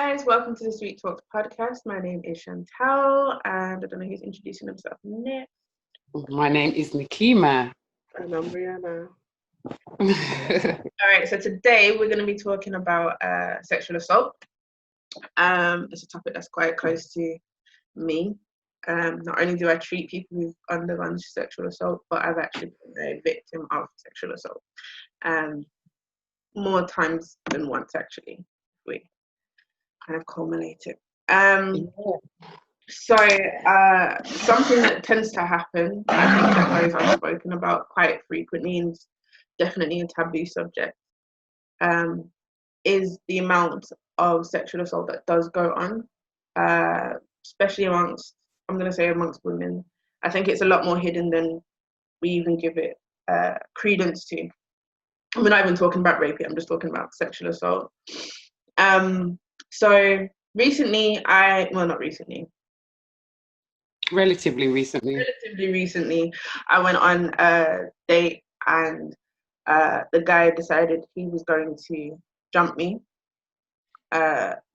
guys, welcome to the Sweet Talks podcast. My name is Chantal, and I don't know who's introducing himself next. My name is Nikima. And I'm Brianna. All right, so today we're going to be talking about sexual assault. It's a topic that's quite close to me. Not only do I treat people who've undergone sexual assault, but I've actually been a victim of sexual assault. More times than once, actually. We kind of culminate it. So something that tends to happen, I think that goes unspoken about quite frequently, and definitely a taboo subject, is the amount of sexual assault that does go on, especially amongst women. I think it's a lot more hidden than we even give it credence to. We're not even talking about rape yet, I'm just talking about sexual assault. So recently, relatively recently, I went on a date, and the guy decided he was going to jump me,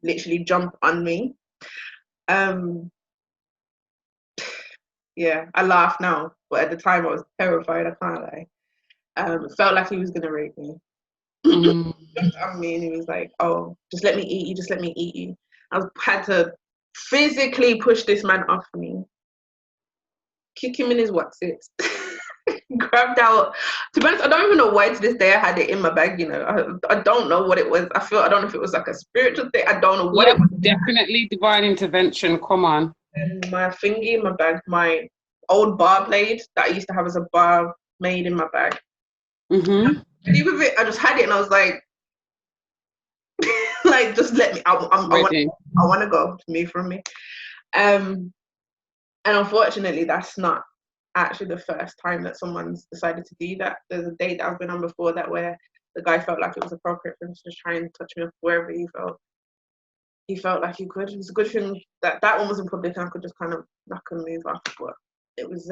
literally jump on me. Yeah, I laugh now, but at the time I was terrified, I can't lie. It felt like he was gonna rape me. Jumped on me and he was like, "Oh, just let me eat you, just let me eat you." Had to physically push this man off me, kick him in his what's-it, grabbed out. To be honest, I don't even know why to this day I had it in my bag, I don't know what it was. I don't know if it was like a spiritual thing. I don't know what it was. Definitely divine intervention, come on. And my thingy in my bag, my old bar blade that I used to have as a bar made in my bag. Mm-hmm. And with it, I just had it and I was like, like, just let me, I want to go, move from me. And unfortunately, that's not actually the first time that someone's decided to do that. There's a date that I've been on before that where the guy felt like it was appropriate for him to try and touch me wherever he felt like he could. It was a good thing that one was in public and I could just kind of knock and move off. But it was,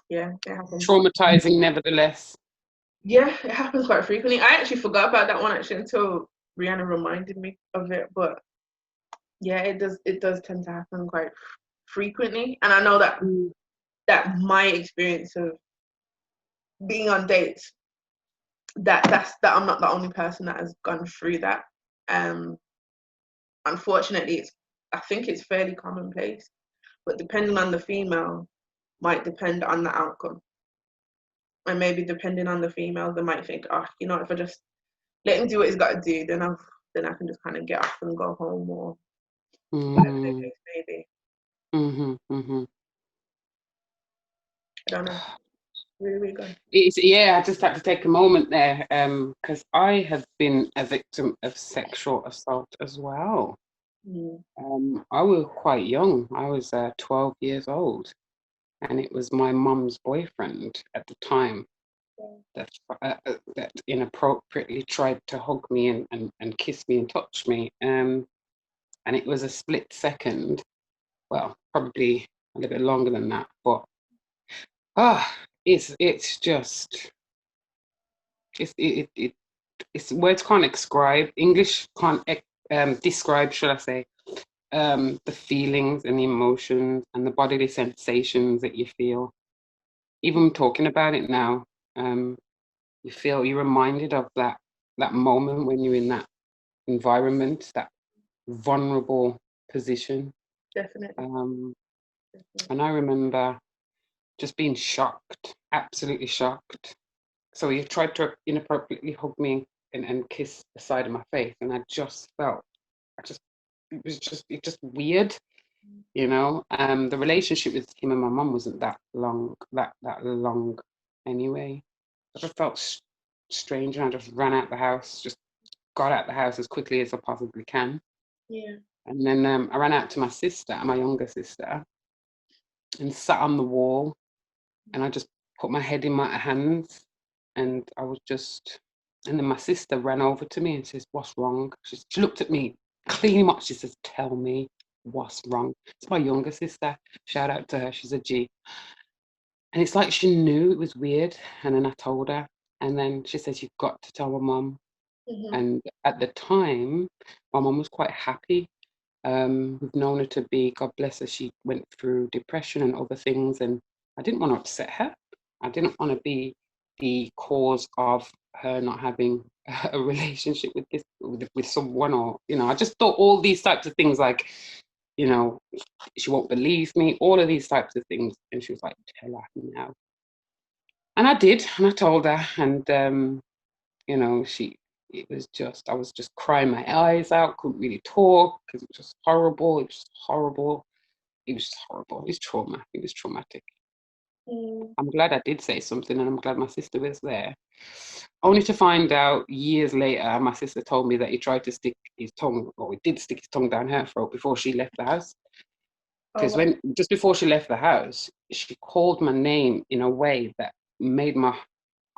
yeah, it happened. Traumatizing, nevertheless. Yeah, it happens quite frequently. I actually forgot about that one actually until Rihanna reminded me of it. But yeah, it does tend to happen quite frequently, and I know that my experience of being on dates, that I'm not the only person that has gone through that. Unfortunately, I think it's fairly commonplace, but depending on the female, might depend on the outcome. And maybe depending on the female, they might think, oh, if I just let him do what he's got to do, then I can just kind of get off and go home, or whatever the case may be. I don't know. Really good. I just had to take a moment there, because I have been a victim of sexual assault as well. I was quite young. I was 12 years old, and it was my mum's boyfriend at the time that inappropriately tried to hug me and kiss me and touch me. And it was a split second. Well, probably a little bit longer than that, but it's just words can't describe, English can't describe, should I say, the feelings and the emotions and the bodily sensations that you feel. Even talking about it now, you're reminded of that moment when you're in that environment, that vulnerable position. Definitely. And I remember just being shocked, absolutely shocked. So he tried to inappropriately hug me and kiss the side of my face, and I just felt, it was just weird, The relationship with him and my mum wasn't that long anyway. I just felt strange, and I just ran out the house, just got out the house as quickly as I possibly can. Yeah. And then I ran out to my sister, my younger sister, and sat on the wall, and I just put my head in my hands, and I was just, and then my sister ran over to me and says, "What's wrong?" She looked at me, cleanly much. She says, "Tell me what's wrong." It's my younger sister. Shout out to her. She's a G. And it's like she knew it was weird. And then I told her. And then she says, "You've got to tell my mum." And at the time, my mum was quite happy. We've known her to be, God bless her, she went through depression and other things, and I didn't want to upset her. I didn't want to be the cause of her not having a relationship with this with someone, or I just thought all these types of things, like, she won't believe me, all of these types of things. And she was like, tell her now. And I did, and I told her, and I was just crying my eyes out, couldn't really talk because it was just horrible. It was just horrible. It was just horrible. It was trauma. It was traumatic. I'm glad I did say something, and I'm glad my sister was there. Only to find out years later, my sister told me that he tried to stick his tongue, or he did stick his tongue down her throat before she left the house. Because just before she left the house, she called my name in a way that made my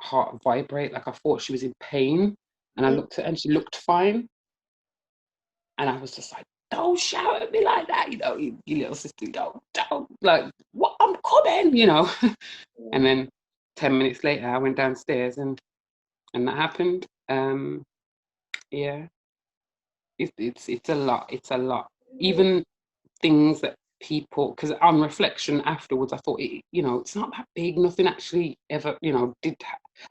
heart vibrate. Like I thought she was in pain. And I looked at her and she looked fine. And I was just like, don't shout at me like that, you little sister, don't, like, what, I'm coming, And then 10 minutes later, I went downstairs and that happened. Yeah, it's a lot. It's a lot. Even things that people, because on reflection afterwards, I thought, it's not that big. Nothing actually ever, I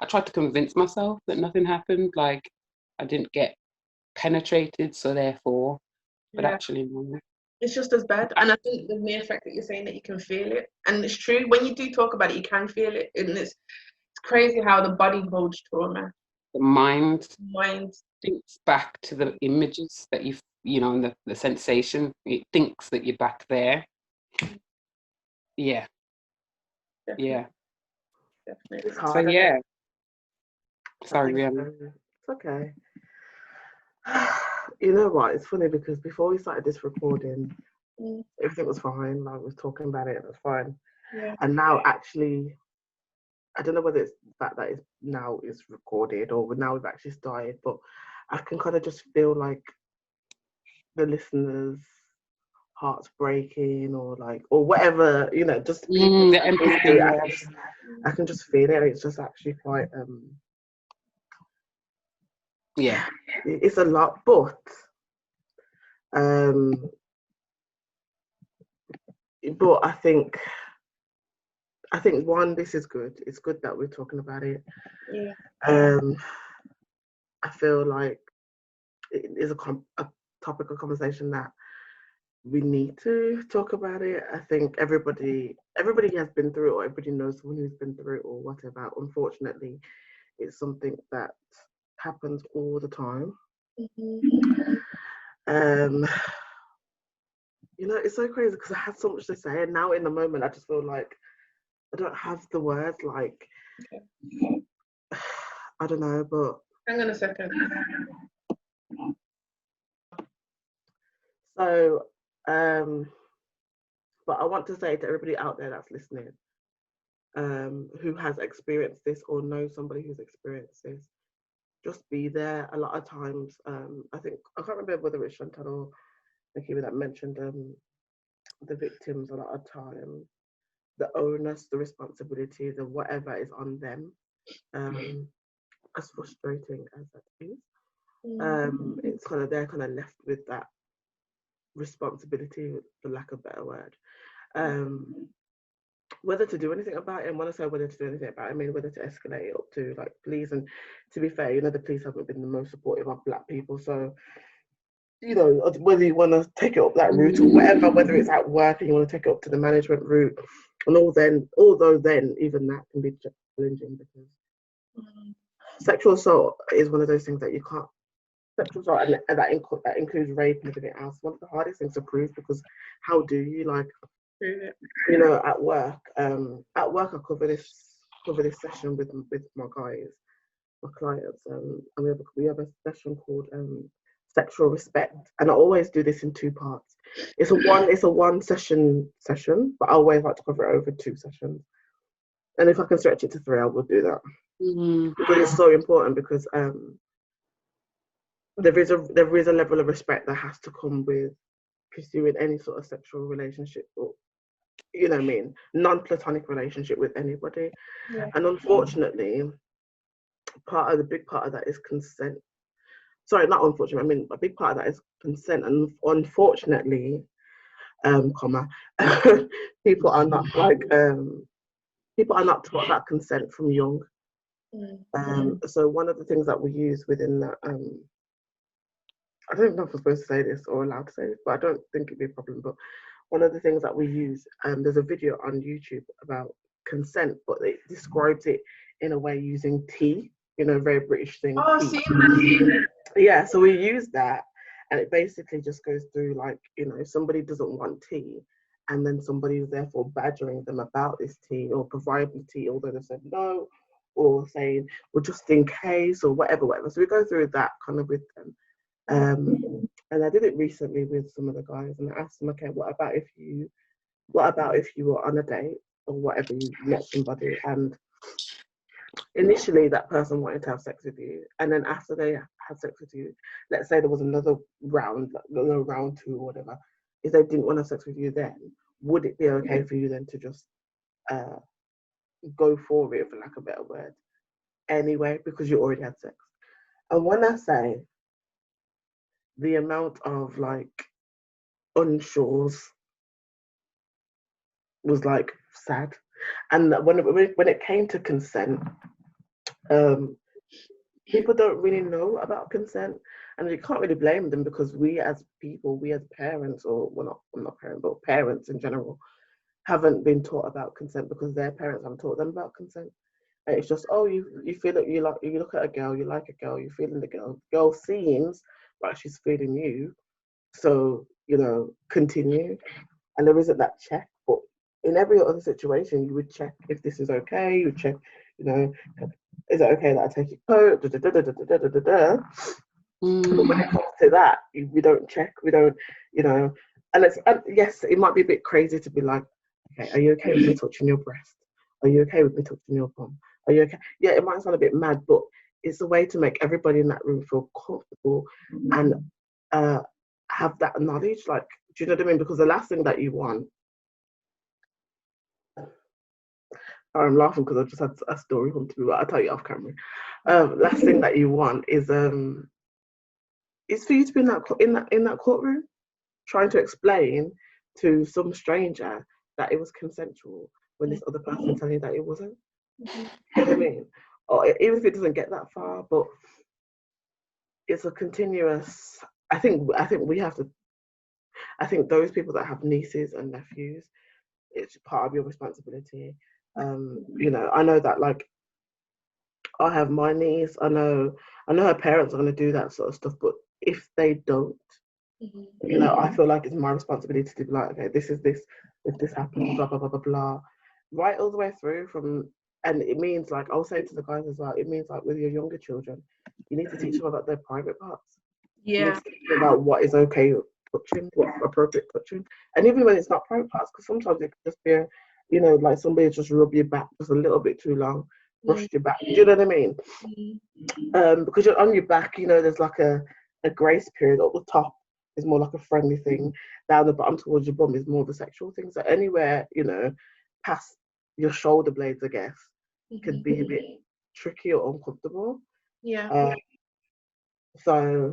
tried to convince myself that nothing happened. Like I didn't get penetrated, so therefore, but actually no. It's just as bad. And I think the mere fact that you're saying that you can feel it, and it's true, when you do talk about it, you can feel it. And it's crazy how the body holds trauma. The mind thinks back to the images that and the sensation. It thinks that you're back there. Yeah. Definitely. Yeah. Definitely. It's hard. So yeah. Sorry, Rihanna. It's okay. You know what? It's funny because before we started this recording, everything was fine. Like, we was talking about it, it was fine. Yeah. And now, actually, I don't know whether it's the fact that now is recorded or now we've actually started, but I can kind of just feel like the listeners' hearts breaking or whatever, just the empathy. I can just feel it. It's just actually quite yeah, it's a lot, but I think one, this is good. It's good that we're talking about it. Yeah. I feel like it is a topic of conversation that we need to talk about it. I think everybody has been through it, or everybody knows someone who's been through it or whatever. Unfortunately, it's something that happens all the time. It's so crazy because I had so much to say, and now in the moment I just feel like I don't have the words. Like, I don't know, but hang on a second. So, but I want to say to everybody out there that's listening, who has experienced this or knows somebody who's experienced this, just be there. A lot of times, I think, I can't remember whether it's Chantal or Nikki that mentioned the victims. A lot of time, the onus, the responsibility, the whatever is on them. As frustrating as that is, it's kind of, they're kind of left with that responsibility, for lack of a better word. Whether to do anything about it, and when I say whether to do anything about it, I mean whether to escalate it up to like police. And to be fair, the police haven't been the most supportive of Black people, so whether you want to take it up that route or whatever, whether it's at work and you want to take it up to the management route, and although then even that can be challenging, because sexual assault is one of those things that you can't. Sexual assault, and that includes rape and everything else. One of the hardest things to prove, because how do you prove it? At work. At work, I cover this session with my guys, my clients, and we have a session called sexual respect, and I always do this in 2 parts. It's a one session, but I always like to cover it over 2 sessions. And if I can stretch it to 3, I will do that. Because it's so important, because there is a level of respect that has to come with pursuing any sort of sexual relationship, or non-platonic relationship with anybody. And unfortunately, the big part of that is consent. sorry, not unfortunately, I mean, a big part of that is consent. And unfortunately, comma, people are not like, people are not taught about consent from young. So one of the things that we use within that, I don't know if I'm supposed to say this or allowed to say this, but I don't think it'd be a problem. But one of the things that we use, there's a video on YouTube about consent, but it describes it in a way using tea, you know, very British thing. Oh, tea. see that. Yeah, so we use that, and it basically just goes through like, you know, if somebody doesn't want tea, and then somebody is therefore badgering them about this tea or providing tea, although they said no, or saying, well, just in case, or whatever. So we go through that kind of with them. And I did it recently with some of the guys, and I asked them, okay, what about if you were on a date or whatever, you met somebody, and initially that person wanted to have sex with you, and then after they had sex with you, let's say there was another round, like another round 2 or whatever, if they didn't want to have sex with you, then would it be okay for you then to just go for it, for lack of a better word, anyway, because you already had sex? And when I say the amount of like unsures was like sad, and when it came to consent, people don't really know about consent, and you can't really blame them, because we as people, we as parents, or well, not parents, but parents in general, haven't been taught about consent because their parents haven't taught them about consent. And it's just, oh, you feel it, you look at a girl, you like a girl, you're feeling the girl seems like she's feeling you, so you know, continue. And there isn't that check, but in every other situation, you would check if this is okay. You would check, you know, is it okay that I take your coat? But when it comes to that, we don't check. We don't, you know. And yes, it might be a bit crazy to be like, okay, are you okay with me touching your breast? Are you okay with me touching your bum? Are you okay? Yeah, it might sound a bit mad, but it's a way to make everybody in that room feel comfortable and have that knowledge. Like, do you know what I mean? Because the last thing that you want, I'm laughing because I just had a story come to me, but I'll tell you off camera. Last thing that you want is for you to be in that courtroom trying to explain to some stranger that it was consensual when this other person telling you that it wasn't. You know what I mean? Or even if it doesn't get that far, but it's a continuous. I think we have to. I think those people that have nieces and nephews, it's part of your responsibility. You know, I know that, like, I have my niece. I know her parents are going to do that sort of stuff, but if they don't, you know, I feel like it's my responsibility to be like, okay, this is this. If this happens, blah blah blah blah blah, right all the way through from. And it means, like, I'll say to the guys as well, it means like with your younger children, you need to teach them about their private parts. Yeah. About what is okay touching, what's appropriate touching, and even when it's not private parts, because sometimes it could just be, you know, like somebody just rub your back just a little bit too long, brushed your back. Do you know what I mean? Because you're on your back, you know, there's like a grace period. Up the top is more like a friendly thing. Down the bottom towards your bum is more of a sexual thing. So anywhere, you know, past your shoulder blades, I guess, could be a bit tricky or uncomfortable. Yeah. So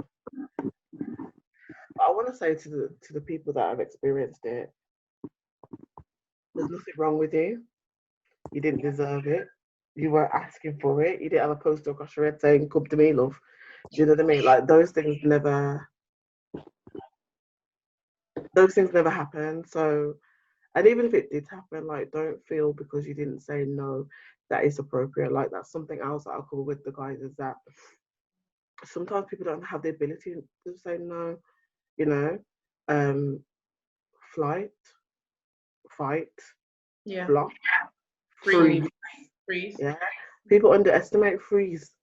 I want to say to the people that have experienced it, there's nothing wrong with you. You didn't deserve it. You weren't asking for it. You didn't have a poster across your head saying, "Come to me, love." Do you know what I mean? Like, those things never happen. So, and even if it did happen, like, don't feel because you didn't say no that it's appropriate. Like, that's something else that I'll cover with the guys, is that sometimes people don't have the ability to say no, you know. Flight, fight, Yeah. block, Freeze. yeah. People underestimate freeze.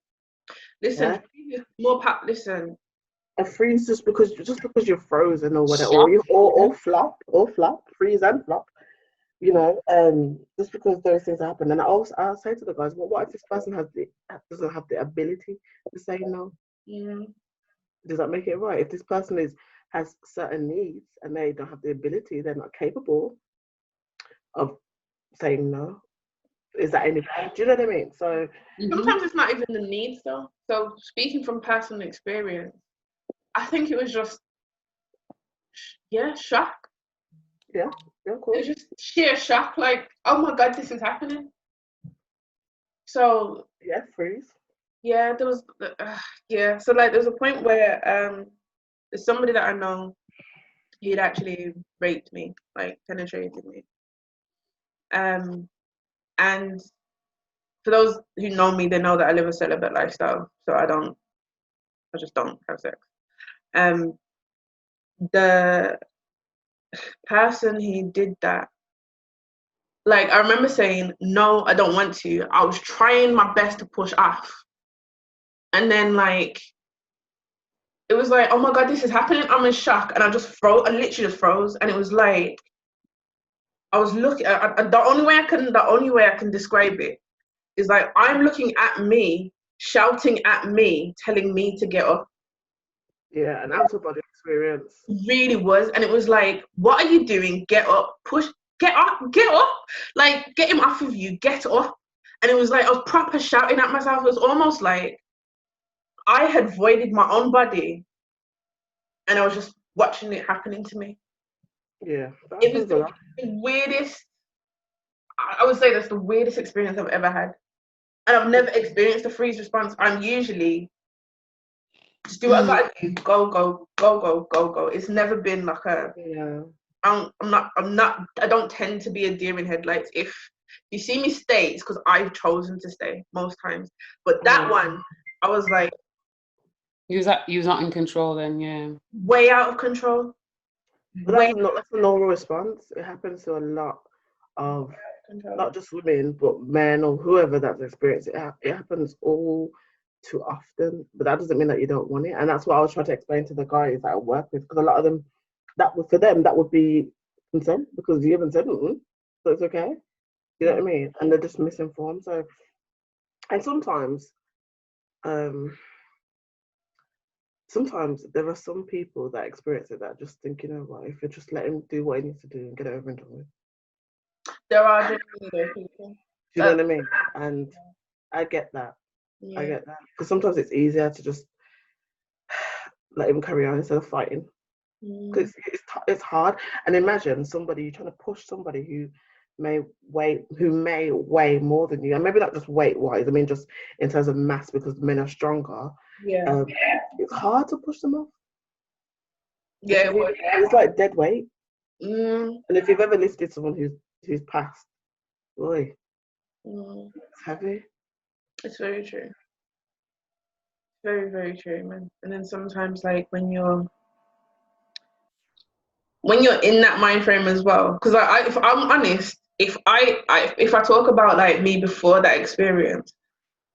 Listen, Yeah? more listen. A freeze just because you're frozen or whatever, or flop, freeze and flop. You know, just because those things happen. And I'll say to the guys, well, what if this person doesn't have the ability to say no? Yeah. Does that make it right? If this person has certain needs and they don't have the ability, they're not capable of saying no. is that any better? Do you know what I mean? So sometimes it's not even the needs though. So speaking from personal experience, I think it was just shock. Yeah, cool. It was just sheer shock, like, oh my god, this is happening. So yeah, freeze. Yeah, there was so like there was a point where there's somebody that I know, he'd actually raped me, like penetrated me. And for those who know me, they know that I live a celibate lifestyle, so I just don't have sex. The person he did that, like I remember saying, no, I don't want to. I was trying my best to push off. And then like it was like, oh my god, this is happening. I'm in shock, and I literally just froze, and it was like I was looking. The only way I can describe it is like I'm looking at me, shouting at me, telling me to get up. Yeah, an out of body experience. It really was, and it was like, what are you doing? Get up, push, get up, like get him off of you, get up. And it was like I was proper shouting at myself. It was almost like I had voided my own body, and I was just watching it happening to me. Yeah, it was the weirdest. I would say that's the weirdest experience I've ever had, and I've never experienced a freeze response. I'm usually just do what I gotta do, go. It's never been like a. Yeah. I'm not. I don't tend to be a deer in headlights. If you see me stay, it's because I've chosen to stay most times. But that one, I was like. You was not in control then, yeah. Way out of control. But that's a normal response. It happens to a lot of not just women, but men or whoever that's experienced it. It happens all too often. But that doesn't mean that you don't want it. And that's what I was trying to explain to the guys that I work with, because a lot of them, for them that would be consent, because you haven't said anything, so it's okay. You know what I mean? And they're just misinformed. So, and sometimes there are some people that experience it that just think, you know what, if you just let him do what he needs to do and get it over and done with. There are definitely those people. Do you know what I mean? And I get that. Yeah. I get that. Because sometimes it's easier to just let him carry on instead of fighting. Because it's hard. And imagine somebody, trying to push somebody who may weigh more than you, and maybe not just weight-wise, I mean just in terms of mass, because men are stronger. Yeah. It's hard to push them off. Yeah, it's like dead weight. And if you've ever lifted someone who's passed, boy, it's heavy. It's very true. Very, very true, man. And then sometimes, like when you're in that mind frame as well, because if I'm honest, if I talk about like me before that experience,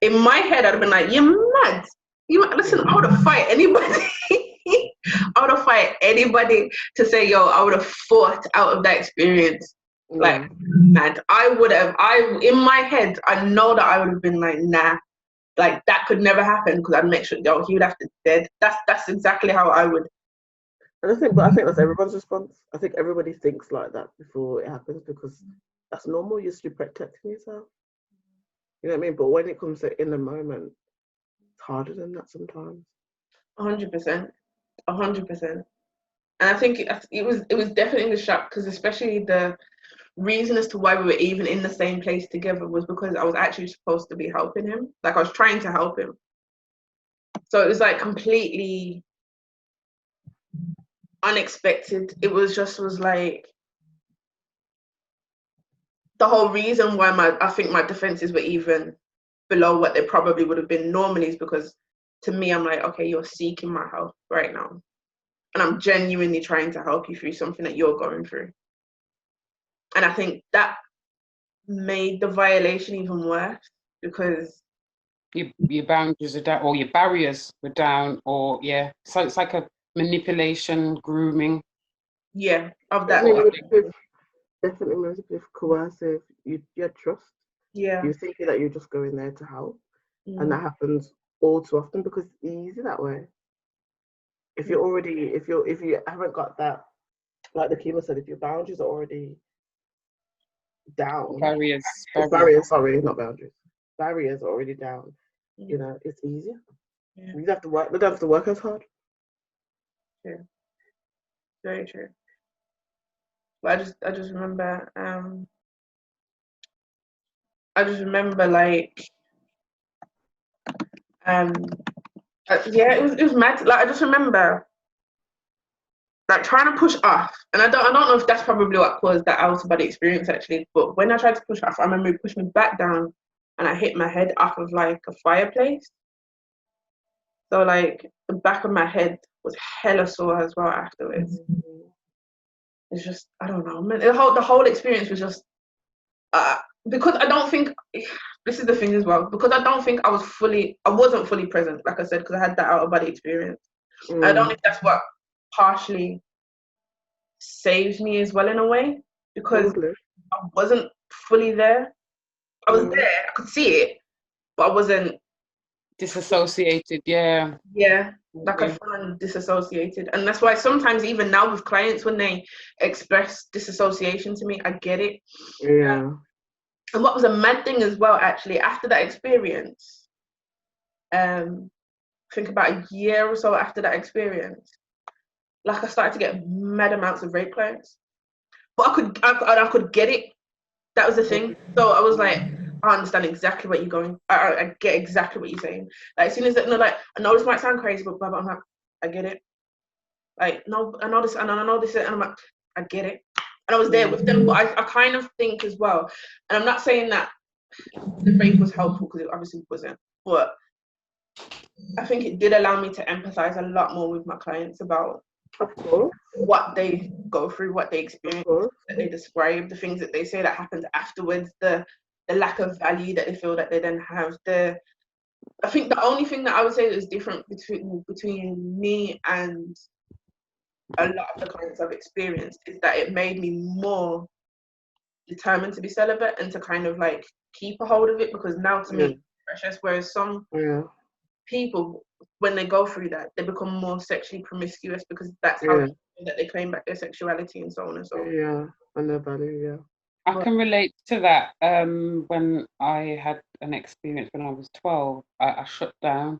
in my head I'd have been like, you're mad. Listen, I would have fight anybody. I would have fight anybody to say, yo, I would have fought out of that experience. Like, mad. In my head, I know that I would have been like, nah, like that could never happen, because I'd make sure, yo, he would have to dead. That's exactly how I would. And I think that's everyone's response. I think everybody thinks like that before it happens, because that's normal. You're just protecting yourself. You know what I mean? But when it comes to in the moment, it's harder than that sometimes. 100%. 100%. And I think it was definitely a shock, because especially the reason as to why we were even in the same place together was because I was actually supposed to be helping him. Like I was trying to help him. So it was like completely unexpected. It was like the whole reason why I think my defenses were even below what they probably would have been normally is because to me, I'm like, okay, you're seeking my help right now. And I'm genuinely trying to help you through something that you're going through. And I think that made the violation even worse, because your boundaries are down, or your barriers were down, or so it's like a manipulation, grooming. Yeah, of that. Definitely manipulative, coercive. You trust. Yeah. You're thinking that you're just going there to help, and that happens all too often because it's easy that way. If you haven't got that, like the Kima said, if your boundaries are already down. Barriers. Barriers, sorry, not boundaries. Barriers are already down. You know, it's easier. Yeah. You don't have to work. They don't have to work as hard. True. Very true. But I just remember like yeah, it was mad. Like I just remember like trying to push off, and I don't know if that's probably what caused that out of body experience actually. But when I tried to push off, I remember it pushed me back down, and I hit my head off of like a fireplace. So like the back of my head was hella sore as well afterwards. It's just I don't know, man. The whole experience was just because I don't think this is the thing as well. Because I don't think I wasn't fully present, like I said, because I had that out of body experience. I don't know if that's what partially saves me as well in a way, because I wasn't fully there. I was there, I could see it, but I wasn't disassociated. Yeah, like I found disassociated. And that's why sometimes even now with clients, when they express disassociation to me, I get it. And what was a mad thing as well, actually, after that experience, I think about a year or so after that experience, like I started to get mad amounts of rape clients, but I could get it. That was the thing. So I was like, I understand exactly what you're going. I get exactly what you're saying. Like as soon as like I know this might sound crazy, but I'm like, I get it. Like no, I know this, and I know this, and I'm like, I get it. And I was there with them, but I kind of think as well, and I'm not saying that the rape was helpful because it obviously wasn't, but I think it did allow me to empathize a lot more with my clients about what they go through, what they experience, that they describe, the things that they say that happens afterwards, the lack of value that they feel that they then have. I think the only thing that I would say that is different between me and a lot of the clients I've experienced is that it made me more determined to be celibate and to kind of like keep a hold of it, because now to me it's precious, whereas some people, when they go through that, they become more sexually promiscuous because that's how that they claim back their sexuality and so on and so on. And their value. I can relate to that. When I had an experience when I was 12, I shut down.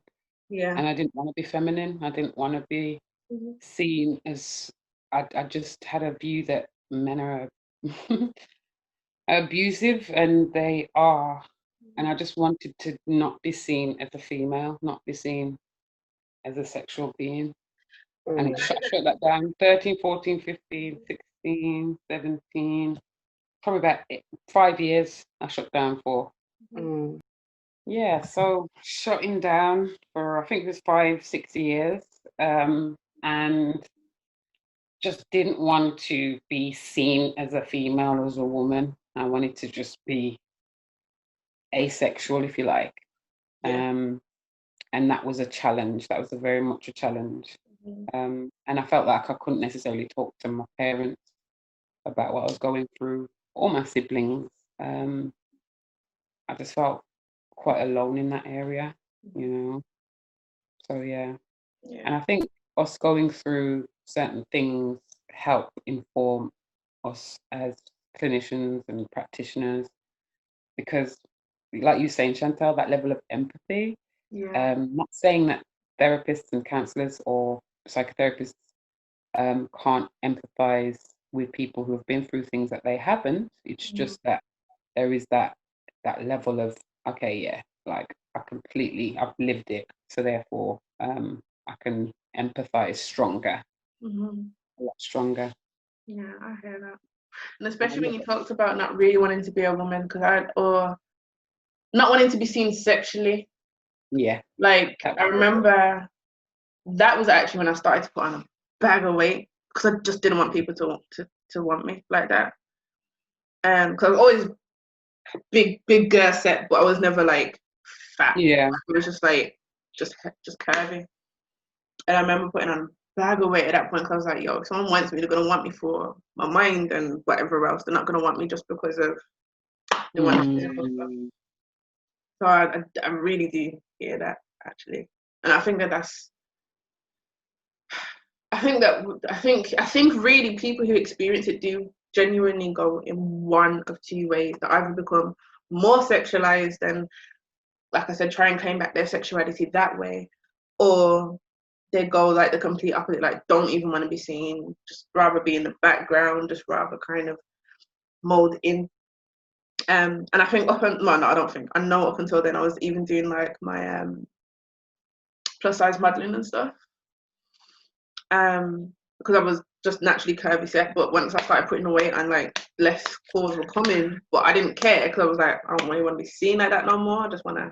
And I didn't want to be feminine. I didn't want to be seen as. I just had a view that men are abusive, and they are. And I just wanted to not be seen as a female, not be seen as a sexual being. And I shut that down. 13, 14, 15, 16, 17. Probably about 5 years I shut down for. Yeah, so shutting down for I think it was 5-6 years, and just didn't want to be seen as a female, as a woman. I wanted to just be asexual, if you like. And that was a challenge. That was very much a challenge. And I felt like I couldn't necessarily talk to my parents about what I was going through, or my siblings. I just felt quite alone in that area, you know. So yeah. And I think us going through certain things help inform us as clinicians and practitioners, because like you saying, Chantal, that level of empathy, not saying that therapists and counselors or psychotherapists can't empathize with people who have been through things that they haven't. It's just that there is that level of, okay, like I've lived it, so therefore I can empathize stronger, a lot stronger. Yeah, I hear that. And especially when you talked about not really wanting to be a woman, or not wanting to be seen sexually. Yeah. Like I remember that was actually when I started to put on a bag of weight, because I just didn't want people to want me like that. Because I was always big girl set, but I was never like fat. Yeah. It was just like just curvy. And I remember putting on a bag of weight at that point, because I was like, yo, if someone wants me, they're gonna want me for my mind and whatever else. They're not gonna want me just because of they want physical stuff. So I really do hear that, actually. And I think I think really people who experience it do genuinely go in one of two ways. That either become more sexualized and, like I said, try and claim back their sexuality that way, or they go like the complete opposite, like don't even want to be seen, just rather be in the background, just rather kind of mold in. And I think I know up until then I was even doing like my plus size modeling and stuff. Because I was just naturally curvy set, but once I started putting away and like less calls were coming, but I didn't care because I was like, I don't really want to be seen like that no more. I just want to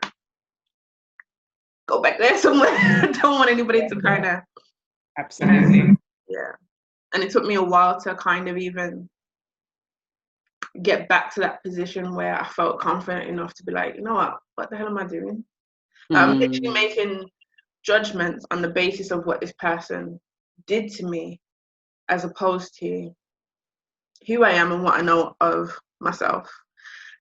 go back there somewhere. I don't want anybody to kind of. Absolutely. Yeah. And it took me a while to kind of even get back to that position where I felt confident enough to be like, you know what the hell am I doing? I'm literally making judgments on the basis of what this person did to me, as opposed to who I am and what I know of myself.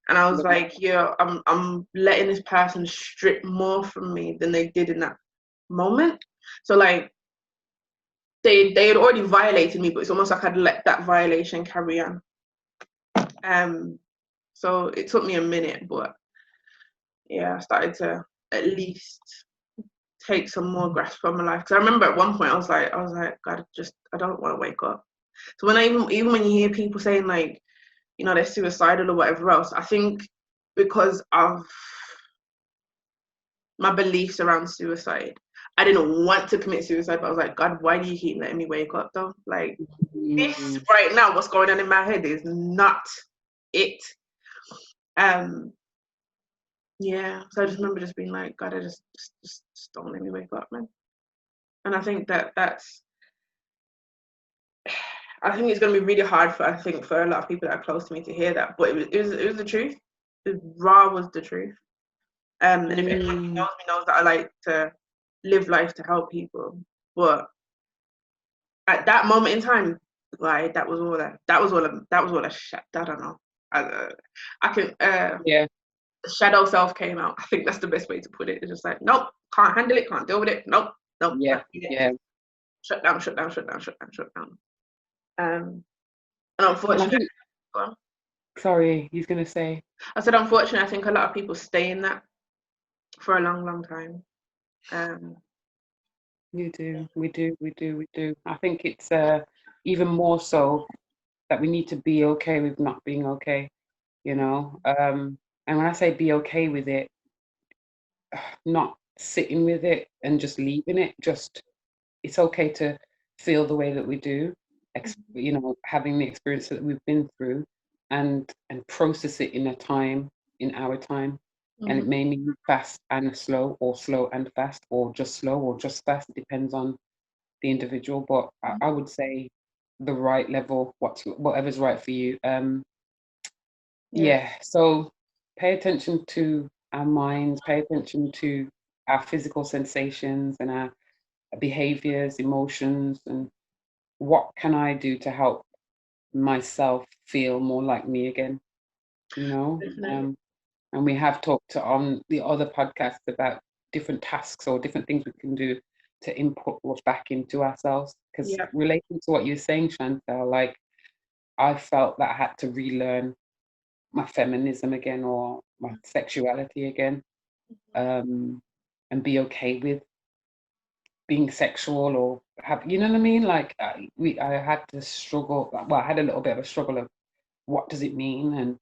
And I was like, yeah, I'm letting this person strip more from me than they did in that moment. So like they had already violated me, but it's almost like I'd let that violation carry on. So it took me a minute, but yeah, I started to at least take some more grasp on my life. Because I remember at one point I was like, God, I don't want to wake up. So when even when you hear people saying like, you know, they're suicidal or whatever else, I think because of my beliefs around suicide, I didn't want to commit suicide, but I was like, God, why do you keep letting me wake up though? Like this right now, what's going on in my head is not it. Yeah, so I just remember just being like, God, I just don't let me wake up, man. And I think I think it's going to be really hard for a lot of people that are close to me to hear that, but it was the truth. It was the truth. And if anyone who knows me knows that I like to live life to help people, but at that moment in time, like that was all I don't know. I can shadow self came out. I think that's the best way to put it. It's just like, nope, can't handle it, can't deal with it. Nope. Shut down. And unfortunately, sorry, he's gonna say. I said, unfortunately, I think a lot of people stay in that for a long, long time. We do. I think it's even more so that we need to be okay with not being okay, you know. And when I say be okay with it, not sitting with it and just leaving it, just it's okay to feel the way that we do, you know, having the experience that we've been through and process it in our time. And it may mean fast and slow, or slow and fast, or just slow or just fast. It depends on the individual, but I would say the right level, whatever's right for you. So pay attention to our minds, pay attention to our physical sensations and our behaviors, emotions, and what can I do to help myself feel more like me again, you know? And we have talked on the other podcasts about different tasks or different things we can do to input what's back into ourselves. Because relating to what you're saying, Chantal, like I felt that I had to relearn my feminism again or my sexuality again, and be okay with being sexual or have, you know what I mean? Like I had to struggle. Well, I had a little bit of a struggle of what does it mean, and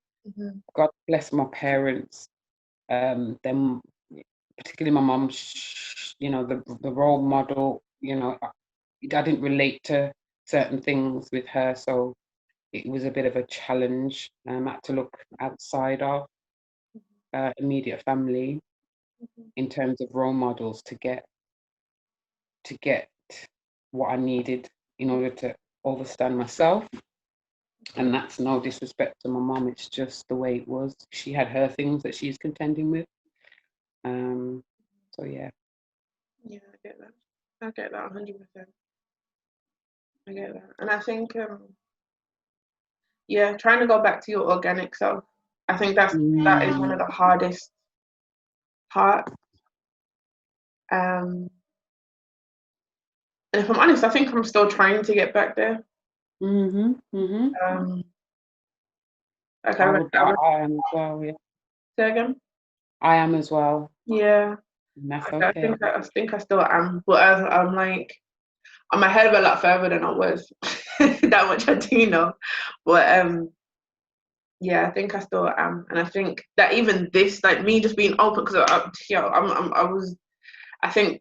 God bless my parents. Them, particularly my mom, you know, the role model, you know, I didn't relate to certain things with her, so it was a bit of a challenge. I had to look outside of immediate family in terms of role models to get what I needed in order to understand myself. And that's no disrespect to my mom, it's just the way it was. She had her things that she's contending with. So yeah. Yeah, I get that 100%. I get that. And I think trying to go back to your organic self, I think that is one of the hardest parts. And if I'm honest, I think I'm still trying to get back there. Like I am as well. Yeah, say again. I am as well. Yeah, And that's I okay. think I still am, but I'm like I'm ahead of a lot further than I was. That much I do know, but yeah, I think I still am, and I think that even this, like me just being open, because I think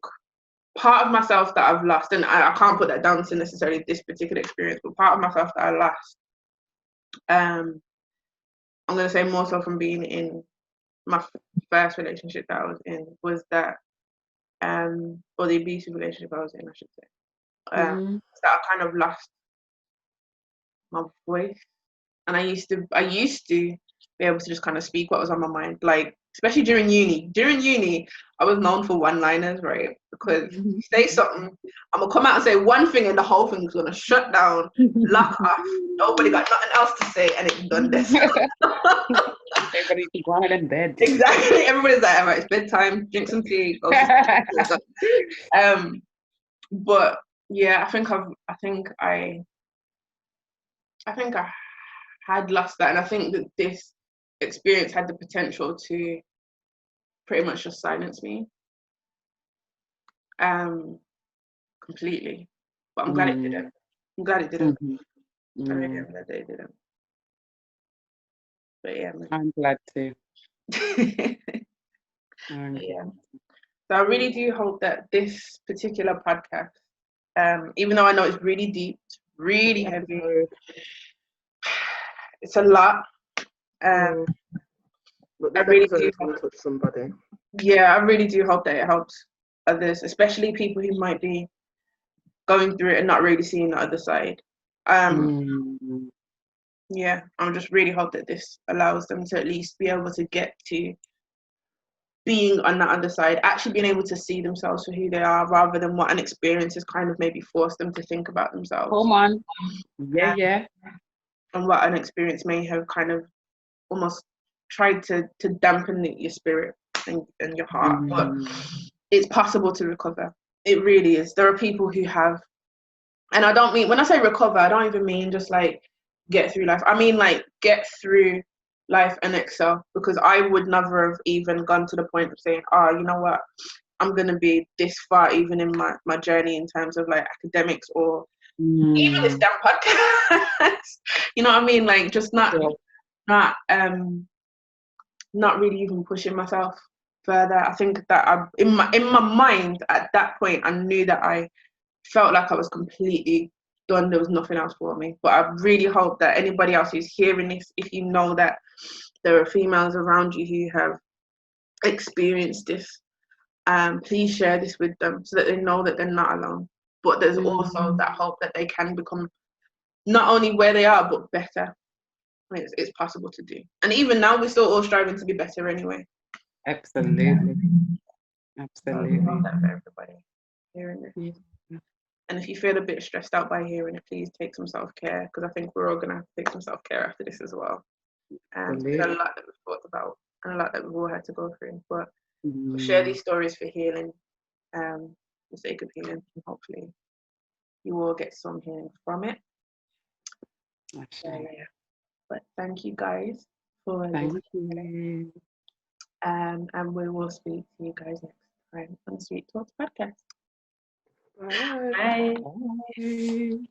part of myself that I've lost, and I can't put that down to necessarily this particular experience, but part of myself that I lost, I'm gonna say more so from being in my first relationship that I was in, was that, or the abusive relationship I was in, I should say, that I kind of lost my voice. And I used to be able to just kind of speak what was on my mind, like especially during uni. During uni, I was known for one-liners, right? Because you say something, I'm gonna come out and say one thing, and the whole thing's gonna shut down, lock off. Nobody got nothing else to say, and it's done. This. Everybody's going in bed. Exactly. Everybody's like, all right, it's bedtime. Drink some tea. Go to sleep. But yeah, I think I had lost that, and I think that this experience had the potential to pretty much just silence me, completely. But I'm glad it didn't. I'm glad it didn't. I really am glad that it didn't. But yeah, I'm glad too. Yeah. So I really do hope that this particular podcast, even though I know it's really deep, really heavy, it's a lot. But I really do touch somebody. Yeah, I really do hope that it helps others, especially people who might be going through it and not really seeing the other side. Yeah, I just really hope that this allows them to at least be able to get to being on the other side, actually being able to see themselves for who they are, rather than what an experience has kind of maybe forced them to think about themselves. Come on. Yeah. And what an experience may have kind of almost tried to dampen your spirit and your heart. But it's possible to recover. It really is. There are people who have, and I don't mean, when I say recover, I don't even mean just like get through life. I mean like get through life and excel, because I would never have even gone to the point of saying, oh, you know what, I'm going to be this far even in my journey in terms of like academics or even this damn podcast. You know what I mean? Like just not really even pushing myself further. I think that in my mind at that point, I knew that I felt like I was completely done. There was nothing else for me. But I really hope that anybody else who's hearing this, if you know that there are females around you who have experienced this, please share this with them so that they know that they're not alone. But there's also that hope that they can become not only where they are, but better. It's possible to do. And even now, we're still all striving to be better anyway. Absolutely. So I hope that for everybody hearing this. And if you feel a bit stressed out by hearing it, please take some self-care, because I think we're all going to have to take some self-care after this as well. There's been a lot that we've thought about and a lot that we've all had to go through. But we'll share these stories for healing, for the sake of healing. And hopefully you all get some healing from it. Yeah. But thank you guys for listening. And we will speak to you guys next time on the Sweet Talks podcast. Bye. Bye.